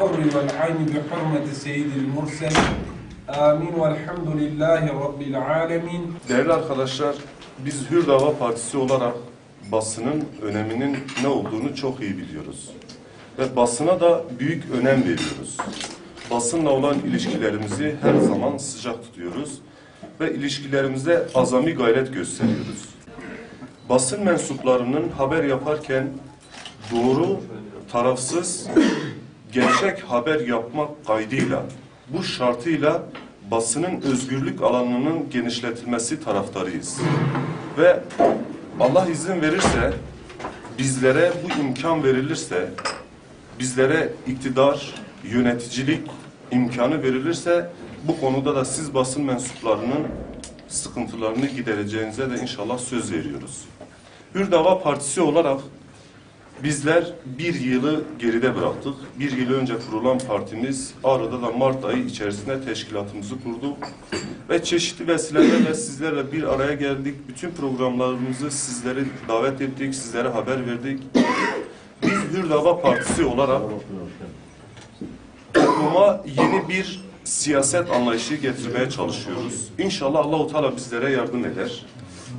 الحر والعين بحرمة سيد المرسل آمين والحمد لله رب العالمين. Değerli arkadaşlar, biz Hür Partisi olarak basının öneminin ne olduğunu çok iyi biliyoruz. Ve basına da büyük önem veriyoruz. Basınla olan ilişkilerimizi her zaman sıcak tutuyoruz ve ilişkilerimizde azami gayret gösteriyoruz. Basın mensuplarının haber yaparken doğru, tarafsız, gerçek haber yapmak kaydıyla, bu şartıyla basının özgürlük alanının genişletilmesi taraftarıyız. Ve Allah izin verirse, bizlere bu imkan verilirse, bizlere iktidar, yöneticilik imkanı verilirse, bu konuda da siz basın mensuplarının sıkıntılarını gidereceğinize de inşallah söz veriyoruz. Hür Partisi olarak bizler bir yılı geride bıraktık. Bir yıl önce kurulan partimiz Ağrı'da da Mart ayı içerisinde teşkilatımızı kurduk. Ve çeşitli vesilelerle sizlerle bir araya geldik. Bütün programlarımızı sizlere davet ettik, sizlere haber verdik. Biz Hür Partisi olarak topluma yeni bir siyaset anlayışı getirmeye çalışıyoruz. İnşallah Allah-u Teala bizlere yardım eder.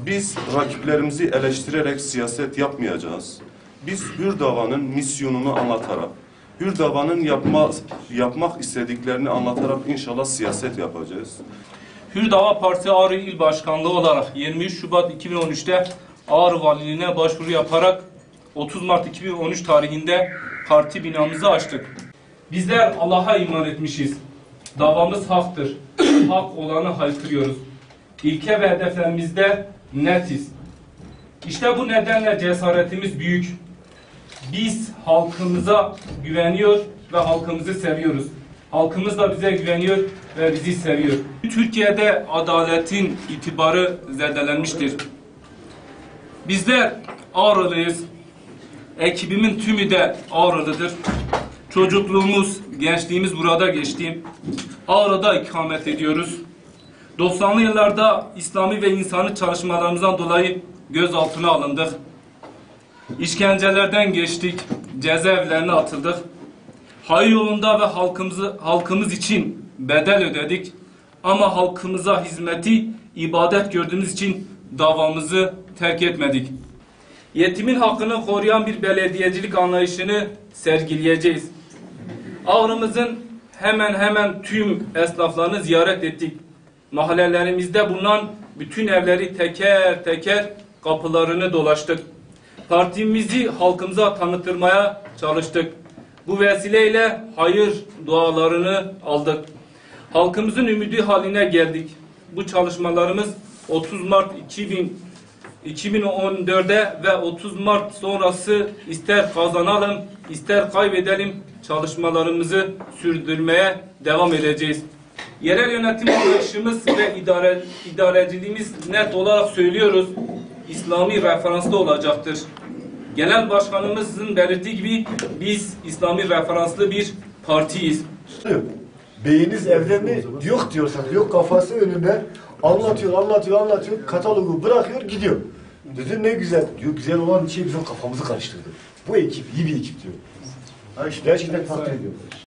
Biz rakiplerimizi eleştirerek siyaset yapmayacağız. Biz Hür Dava'nın misyonunu anlatarak, Hür Dava'nın yapmak istediklerini anlatarak inşallah siyaset yapacağız. Hür Dava Partisi Ağrı İl Başkanlığı olarak 23 Şubat 2013'te Ağrı Valiliğine başvuru yaparak 30 Mart 2013 tarihinde parti binamızı açtık. Bizler Allah'a iman etmişiz. Davamız haktır. Hak olanı haykırıyoruz. İlke ve hedeflerimizde netiz. İşte bu nedenle cesaretimiz büyük. Biz halkımıza güveniyor ve halkımızı seviyoruz. Halkımız da bize güveniyor ve bizi seviyor. Türkiye'de adaletin itibarı zedelenmiştir. Bizler Ağrılıyız. Ekibimin tümü de Ağrılıdır. Çocukluğumuz, gençliğimiz burada geçti. Ağrı'da ikamet ediyoruz. 90'lı yıllarda İslami ve insani çalışmalarımızdan dolayı gözaltına alındık. İşkencelerden geçtik, cezaevlerine atıldık. Hayır yolunda ve halkımız için bedel ödedik. Ama halkımıza hizmeti ibadet gördüğümüz için davamızı terk etmedik. Yetimin hakkını koruyan bir belediyecilik anlayışını sergileyeceğiz. Ağrımızın hemen tüm esnaflarını ziyaret ettik. Mahallelerimizde bulunan bütün evleri teker teker kapılarını dolaştık. Partimizi halkımıza tanıtmaya çalıştık. Bu vesileyle hayır dualarını aldık. Halkımızın ümidi haline geldik. Bu çalışmalarımız 30 Mart 2014'de ve 30 Mart sonrası ister kazanalım, ister kaybedelim çalışmalarımızı sürdürmeye devam edeceğiz. Yerel yönetim anlayışımız ve idareciliğimiz net olarak söylüyoruz, İslami referanslı olacaktır. Genel Başkanımızın belirttiği gibi biz İslami referanslı bir partiyiz. Beyiniz evde mi? Yok diyorsak, yok kafası önünde. Anlatıyor. Katalogu bırakıyor, gidiyor. Dedim ne güzel. Diyor güzel olan şey bizim kafamızı karıştırdı. Bu ekip iyi bir ekip diyor. Gerçekten takdir ediyorum.